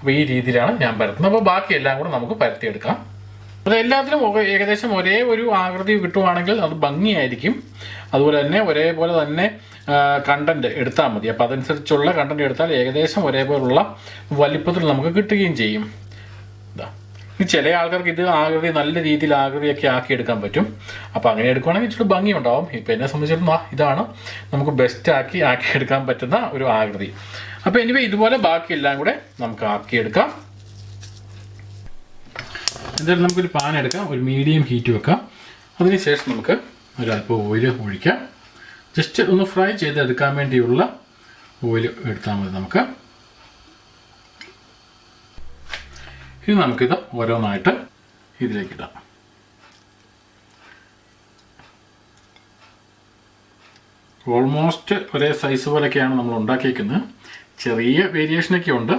അപ്പോൾ ഈ രീതിയിലാണ് ഞാൻ പരത്തുന്നത്. അപ്പോൾ ബാക്കി എല്ലാം കൂടെ നമുക്ക് പരത്തിയെടുക്കാം. അത് എല്ലാത്തിലും ഏകദേശം ഒരേ ഒരു ആകൃതി കിട്ടുവാണെങ്കിൽ അത് ഭംഗിയായിരിക്കും. അതുപോലെ തന്നെ ഒരേപോലെ തന്നെ കണ്ടൻറ്റ് എടുത്താൽ മതി. അപ്പോൾ അതനുസരിച്ചുള്ള കണ്ടൻറ്റ് എടുത്താൽ ഏകദേശം ഒരേപോലുള്ള വലിപ്പത്തിൽ നമുക്ക് കിട്ടുകയും ചെയ്യും. ഇതാ, ഇനി ചില ആൾക്കാർക്ക് ഇത് ആകൃതി നല്ല രീതിയിൽ ആകൃതിയൊക്കെ ആക്കിയെടുക്കാൻ പറ്റും. അപ്പോൾ അങ്ങനെ എടുക്കുകയാണെങ്കിൽ ഇച്ചിരി ഭംഗിയുണ്ടാവും. ഇപ്പോൾ എന്നെ സംബന്ധിച്ചിടത്തോളം ഇതാണ് നമുക്ക് ബെസ്റ്റ് ആക്കിയെടുക്കാൻ പറ്റുന്ന ഒരു ആകൃതി. അപ്പോൾ എനിവേ ഇതുപോലെ ബാക്കിയെല്ലാം കൂടെ നമുക്ക് ആക്കിയെടുക്കാം. എന്തായാലും നമുക്കൊരു പാൻ എടുക്കാം, ഒരു മീഡിയം ഹീറ്റ് വെക്കാം. അതിനുശേഷം നമുക്ക് ഒരല്പം ഓയിൽ ഒഴിക്കാം. ജസ്റ്റ് ഒന്ന് ഫ്രൈ ചെയ്തെടുക്കാൻ വേണ്ടിയുള്ള ഓയിൽ എടുത്താൽ മതി നമുക്ക്. ഇനി നമുക്കിത് ഓരോന്നായിട്ട് ഇതിലേക്ക് ഇടാം. ഓൾമോസ്റ്റ് ഒരേ സൈസ് പോലെയൊക്കെയാണ് നമ്മൾ ഉണ്ടാക്കിയിരിക്കുന്നത്. ചെറിയ വേരിയേഷനൊക്കെ ഉണ്ട്.